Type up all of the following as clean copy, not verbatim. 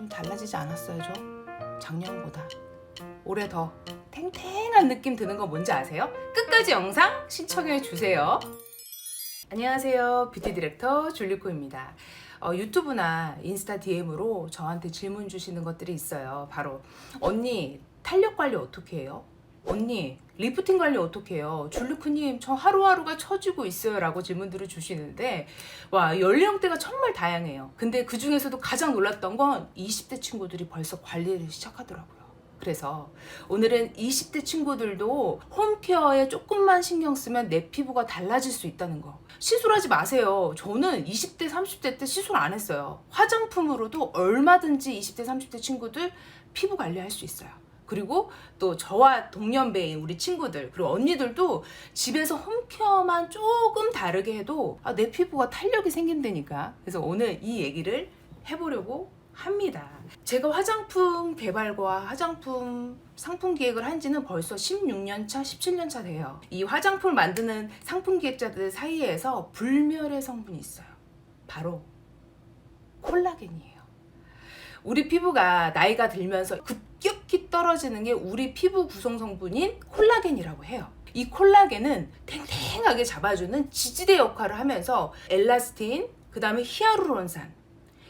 좀 달라지지 않았어요, 저? 작년보다. 올해 더 탱탱한 느낌 드는 거 뭔지 아세요? 끝까지 영상 시청해 주세요. 안녕하세요. 뷰티 디렉터 줄리코입니다. 유튜브나 인스타 DM으로 저한테 질문 주시는 것들이 있어요. 바로 언니 탄력 관리 어떻게 해요? 언니 리프팅 관리 어떻게 해요? 줄리코님 저 하루하루가 처지고 있어요 라고 질문들을 주시는데 와, 연령대가 정말 다양해요. 근데 그 중에서도 가장 놀랐던 건 20대 친구들이 벌써 관리를 시작하더라고요. 그래서 오늘은 20대 친구들도 홈케어에 조금만 신경 쓰면 내 피부가 달라질 수 있다는 거. 시술하지 마세요. 저는 20대, 30대 때 시술 안 했어요. 화장품으로도 얼마든지 20대, 30대 친구들 피부 관리할 수 있어요. 그리고 또 저와 동년배인 우리 친구들 그리고 언니들도 집에서 홈케어만 조금 다르게 해도 내 피부가 탄력이 생긴다니까. 그래서 오늘 이 얘기를 해보려고 합니다. 제가 화장품 개발과 화장품 상품 기획을 한 지는 벌써 16년 차, 17년 차 돼요. 이 화장품을 만드는 상품 기획자들 사이에서 불멸의 성분이 있어요. 바로 콜라겐이에요. 우리 피부가 나이가 들면서 급격히 떨어지는 게 우리 피부 구성 성분인 콜라겐이라고 해요. 이 콜라겐은 탱탱하게 잡아주는 지지대 역할을 하면서 엘라스틴, 그 다음에 히아루론산,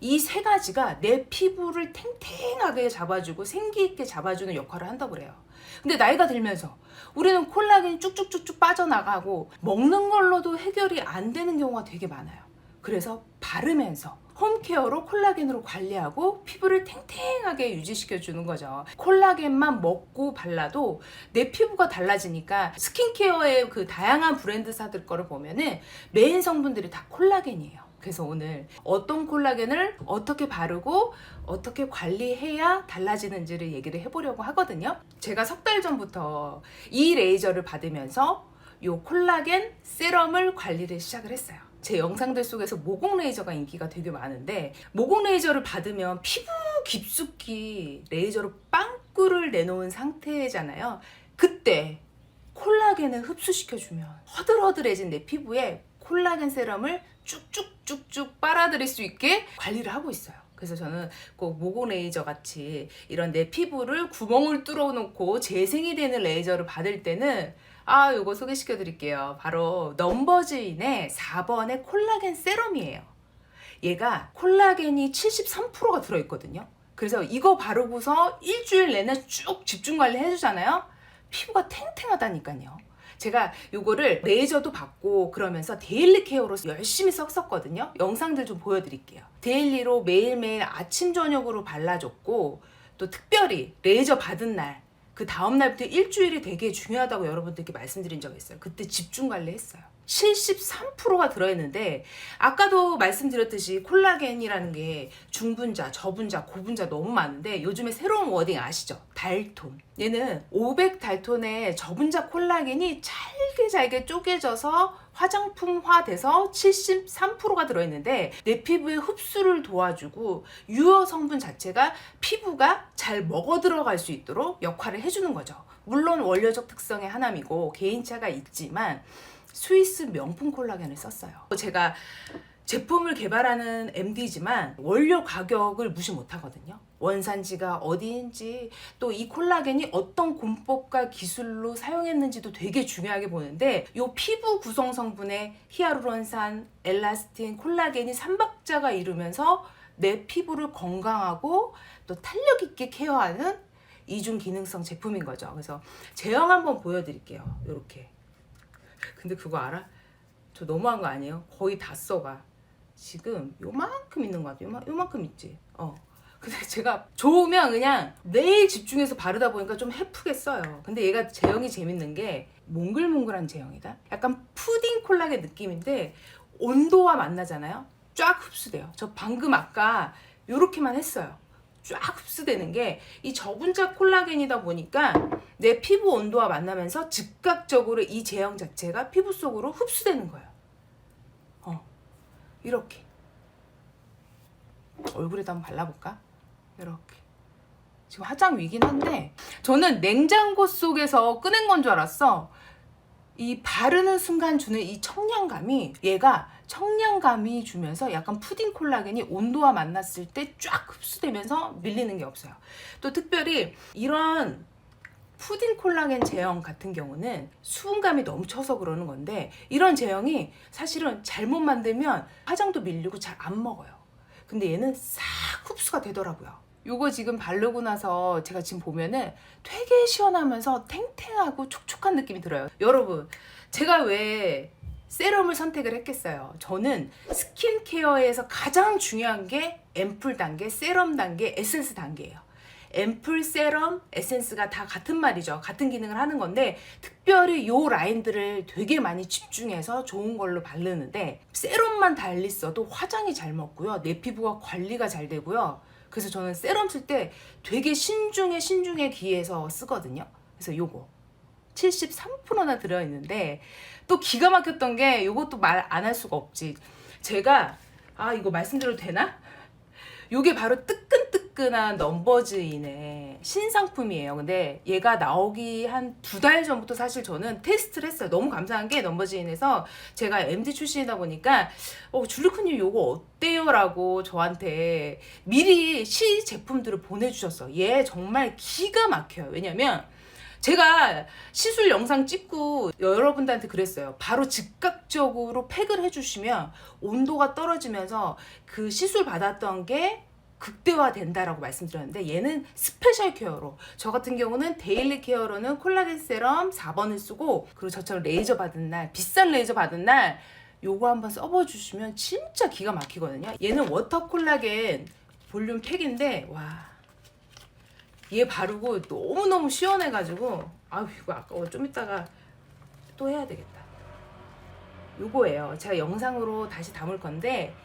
이 세 가지가 내 피부를 탱탱하게 잡아주고 생기있게 잡아주는 역할을 한다고 그래요. 근데 나이가 들면서 우리는 콜라겐이 쭉쭉쭉쭉 빠져나가고 먹는 걸로도 해결이 안 되는 경우가 되게 많아요. 그래서 바르면서 홈케어로 콜라겐으로 관리하고 피부를 탱탱하게 유지시켜주는 거죠. 콜라겐만 먹고 발라도 내 피부가 달라지니까 스킨케어의 그 다양한 브랜드사들 거를 보면은 메인 성분들이 다 콜라겐이에요. 그래서 오늘 어떤 콜라겐을 어떻게 바르고 어떻게 관리해야 달라지는지를 얘기를 해보려고 하거든요. 제가 석 달 전부터 이 레이저를 받으면서 이 콜라겐 세럼을 관리를 시작을 했어요. 제 영상들 속에서 모공 레이저가 인기가 되게 많은데 모공 레이저를 받으면 피부 깊숙이 레이저로 빵꾸를 내놓은 상태잖아요. 그때 콜라겐을 흡수시켜주면 허들허들해진 내 피부에 콜라겐 세럼을 쭉쭉쭉쭉 빨아들일 수 있게 관리를 하고 있어요. 그래서 저는 꼭 모공 레이저 같이 이런 내 피부를 구멍을 뚫어 놓고 재생이 되는 레이저를 받을 때는 요거 소개시켜 드릴게요. 바로 넘버즈인의 4번의 콜라겐 세럼이에요. 얘가 콜라겐이 73%가 들어있거든요. 그래서 이거 바르고서 일주일 내내 쭉 집중 관리 해주잖아요. 피부가 탱탱하다니까요. 제가 요거를 레이저도 받고 그러면서 데일리 케어로 열심히 썼었거든요. 영상들 좀 보여드릴게요. 데일리로 매일매일 아침 저녁으로 발라줬고 또 특별히 레이저 받은 날 그 다음날부터 일주일이 되게 중요하다고 여러분들께 말씀드린 적이 있어요. 그때 집중 관리했어요. 73%가 들어있는데 아까도 말씀드렸듯이 콜라겐이라는 게 중분자, 저분자, 고분자 너무 많은데 요즘에 새로운 워딩 아시죠? 달톤. 얘는 500달톤의 저분자 콜라겐이 잘게 쪼개져서 화장품화 돼서 73%가 들어있는데 내 피부에 흡수를 도와주고 유효 성분 자체가 피부가 잘 먹어 들어갈 수 있도록 역할을 해주는 거죠. 물론 원료적 특성의 하나이고 개인차가 있지만 스위스 명품 콜라겐을 썼어요. 제가 제품을 개발하는 MD지만 원료 가격을 무시 못하거든요. 원산지가 어디인지 또 이 콜라겐이 어떤 공법과 기술로 사용했는지도 되게 중요하게 보는데 이 피부 구성 성분의 히아루론산, 엘라스틴, 콜라겐이 삼박자가 이루면서 내 피부를 건강하고 또 탄력 있게 케어하는 이중 기능성 제품인 거죠. 그래서 제형 한번 보여드릴게요. 이렇게. 근데 그거 알아? 저 너무한 거 아니에요? 거의 다 써가. 지금 요만큼 있는 거 같아요. 요만큼 있지? 근데 제가 좋으면 그냥 매일 집중해서 바르다 보니까 좀 해프게 써요. 근데 얘가 제형이 재밌는 게 몽글몽글한 제형이다. 약간 푸딩 콜라겐 느낌인데 온도와 만나잖아요. 쫙 흡수돼요. 저 방금 아까 요렇게만 했어요. 쫙 흡수되는 게 이 저분자 콜라겐이다 보니까 내 피부 온도와 만나면서 즉각적으로 이 제형 자체가 피부 속으로 흡수되는 거예요. 이렇게 얼굴에다 한번 발라볼까? 이렇게 지금 화장 위긴 한데 저는 냉장고 속에서 꺼낸 건 줄 알았어. 이 바르는 순간 주는 이 청량감이 얘가 청량감이 주면서 약간 푸딩 콜라겐이 온도와 만났을 때 쫙 흡수되면서 밀리는 게 없어요. 또 특별히 이런 푸딩 콜라겐 제형 같은 경우는 수분감이 넘쳐서 그러는 건데, 이런 제형이 사실은 잘못 만들면 화장도 밀리고 잘 안 먹어요. 근데 얘는 싹 흡수가 되더라고요. 요거 지금 바르고 나서 제가 지금 보면은 되게 시원하면서 탱탱하고 촉촉한 느낌이 들어요. 여러분, 제가 왜 세럼을 선택을 했겠어요? 저는 스킨케어에서 가장 중요한 게 앰플 단계, 세럼 단계, 에센스 단계예요. 앰플, 세럼, 에센스가 다 같은 말이죠. 같은 기능을 하는 건데, 특별히 요 라인들을 되게 많이 집중해서 좋은 걸로 바르는데, 세럼만 달리 써도 화장이 잘 먹고요, 내 피부가 관리가 잘 되고요. 그래서 저는 세럼 쓸 때 되게 신중에 기해서 쓰거든요. 그래서 요거 73%나 들어있는데, 또 기가 막혔던 게, 요것도 말 안 할 수가 없지. 제가 이거 말씀드려도 되나? 요게 바로 뜨끈뜨끈한 넘버즈인의 신상품이에요. 근데 얘가 나오기 한 2달 전부터 사실 저는 테스트를 했어요. 너무 감사한 게, 넘버즈인에서 제가 MD 출신이다 보니까 줄리코님 요거 어때요? 라고 저한테 미리 시 제품들을 보내주셨어. 얘 정말 기가 막혀요. 왜냐면 제가 시술 영상 찍고 여러분들한테 그랬어요. 바로 즉각적으로 팩을 해주시면 온도가 떨어지면서 그 시술 받았던 게 극대화된다라고 말씀드렸는데, 얘는 스페셜 케어로, 저 같은 경우는 데일리 케어로는 콜라겐 세럼 4번을 쓰고, 그리고 저처럼 레이저 받은 날, 비싼 레이저 받은 날 요거 한번 써봐주시면 진짜 기가 막히거든요. 얘는 워터 콜라겐 볼륨 팩인데, 와, 얘 바르고 너무너무 시원해가지고, 이거 아까워. 좀 이따가 또 해야 되겠다. 요거예요. 제가 영상으로 다시 담을 건데,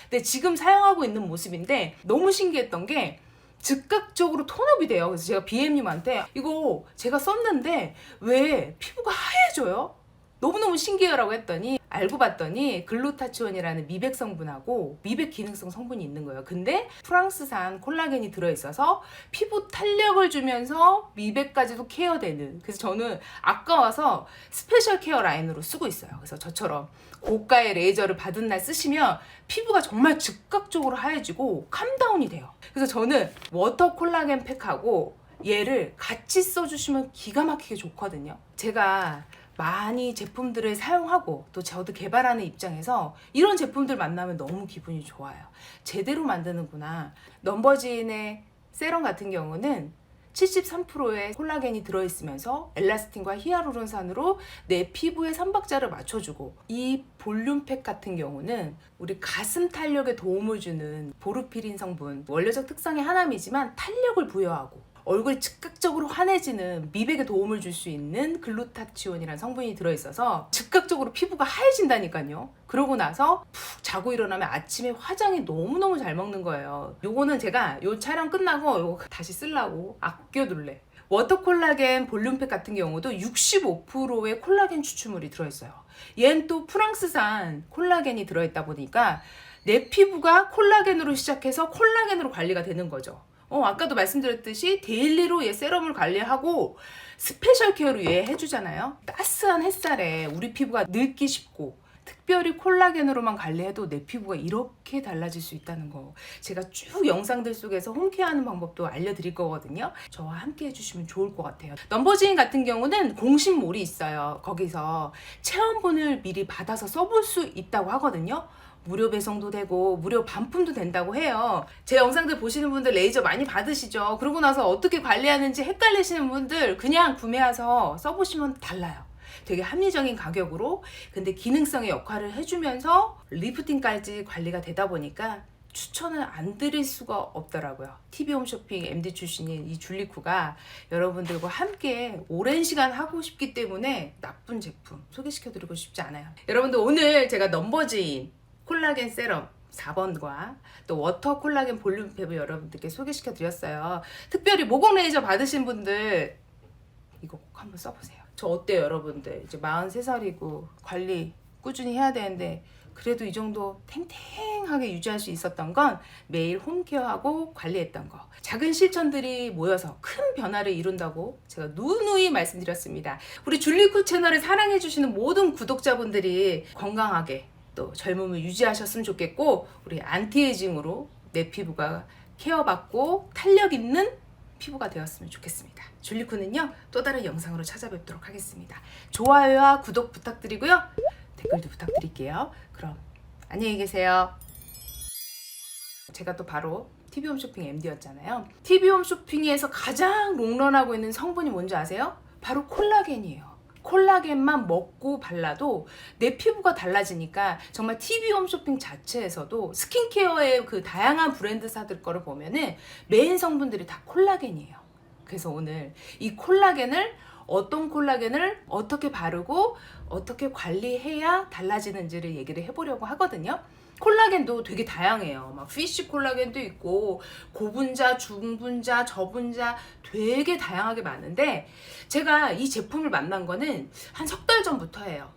근데 지금 사용하고 있는 모습인데, 너무 신기했던 게 즉각적으로 톤업이 돼요. 그래서 제가 BM님한테 이거 제가 썼는데 왜 피부가 하얘져요? 너무너무 신기해라고 했더니, 알고 봤더니 글루타치온이라는 미백 성분하고 미백 기능성 성분이 있는 거예요. 근데 프랑스산 콜라겐이 들어있어서 피부 탄력을 주면서 미백까지도 케어되는, 그래서 저는 아까워서 스페셜 케어 라인으로 쓰고 있어요. 그래서 저처럼 고가의 레이저를 받은 날 쓰시면 피부가 정말 즉각적으로 하얘지고 캄다운이 돼요. 그래서 저는 워터 콜라겐 팩하고 얘를 같이 써주시면 기가 막히게 좋거든요. 제가 많이 제품들을 사용하고 또 저도 개발하는 입장에서 이런 제품들 만나면 너무 기분이 좋아요. 제대로 만드는구나. 넘버진의 세럼 같은 경우는 73%의 콜라겐이 들어있으면서 엘라스틴과 히아루론산으로 내 피부의 삼박자를 맞춰주고, 이 볼륨팩 같은 경우는 우리 가슴 탄력에 도움을 주는 보르피린 성분, 원료적 특성의 하나이지만 탄력을 부여하고 얼굴이 즉각적으로 환해지는 미백에 도움을 줄 수 있는 글루타치온이라는 성분이 들어있어서 즉각적으로 피부가 하얘진다니까요. 그러고 나서 푹 자고 일어나면 아침에 화장이 너무너무 잘 먹는 거예요. 요거는 제가 요 촬영 끝나고 요거 다시 쓰려고 아껴둘래. 워터 콜라겐 볼륨팩 같은 경우도 65%의 콜라겐 추출물이 들어있어요. 얘는 또 프랑스산 콜라겐이 들어있다 보니까 내 피부가 콜라겐으로 시작해서 콜라겐으로 관리가 되는 거죠. 아까도 말씀드렸듯이 데일리로 얘 세럼을 관리하고 스페셜 케어로 얘 해주잖아요. 따스한 햇살에 우리 피부가 늙기 쉽고, 특별히 콜라겐으로만 관리해도 내 피부가 이렇게 달라질 수 있다는 거, 제가 쭉 영상들 속에서 홈케어하는 방법도 알려드릴 거거든요. 저와 함께 해주시면 좋을 것 같아요. 넘버진 같은 경우는 공식몰이 있어요. 거기서 체험본을 미리 받아서 써볼 수 있다고 하거든요. 무료 배송도 되고 무료 반품도 된다고 해요. 제 영상들 보시는 분들 레이저 많이 받으시죠? 그러고 나서 어떻게 관리하는지 헷갈리시는 분들 그냥 구매해서 써보시면 달라요. 되게 합리적인 가격으로, 근데 기능성의 역할을 해주면서 리프팅까지 관리가 되다 보니까 추천을 안 드릴 수가 없더라고요. TV홈쇼핑 MD 출신인 이 줄리쿠가 여러분들과 함께 오랜 시간 하고 싶기 때문에 나쁜 제품 소개시켜드리고 싶지 않아요. 여러분들, 오늘 제가 넘버진 콜라겐 세럼 4번과 또 워터 콜라겐 볼륨팩을 여러분들께 소개시켜 드렸어요. 특별히 모공 레이저 받으신 분들 이거 꼭 한번 써보세요. 저 어때요, 여러분들? 이제 43살이고 관리 꾸준히 해야 되는데, 그래도 이 정도 탱탱하게 유지할 수 있었던 건 매일 홈케어하고 관리했던 거. 작은 실천들이 모여서 큰 변화를 이룬다고 제가 누누이 말씀드렸습니다. 우리 줄리쿠 채널을 사랑해주시는 모든 구독자분들이 건강하게 또 젊음을 유지하셨으면 좋겠고, 우리 안티에이징으로 내 피부가 케어받고 탄력 있는 피부가 되었으면 좋겠습니다. 줄리코는요, 또 다른 영상으로 찾아뵙도록 하겠습니다. 좋아요와 구독 부탁드리고요. 댓글도 부탁드릴게요. 그럼 안녕히 계세요. 제가 또 바로 TV홈쇼핑 MD였잖아요. TV홈쇼핑에서 가장 롱런하고 있는 성분이 뭔지 아세요? 바로 콜라겐이에요. 콜라겐만 먹고 발라도 내 피부가 달라지니까 정말 TV홈쇼핑 자체에서도 스킨케어의 그 다양한 브랜드사들 거를 보면은 메인 성분들이 다 콜라겐이에요. 그래서 오늘 이 콜라겐을, 어떤 콜라겐을 어떻게 바르고 어떻게 관리해야 달라지는지를 얘기를 해보려고 하거든요. 콜라겐도 되게 다양해요. 막 피쉬 콜라겐도 있고 고분자, 중분자, 저분자 되게 다양하게 많은데, 제가 이 제품을 만난 거는 한 석 달 전부터 예요.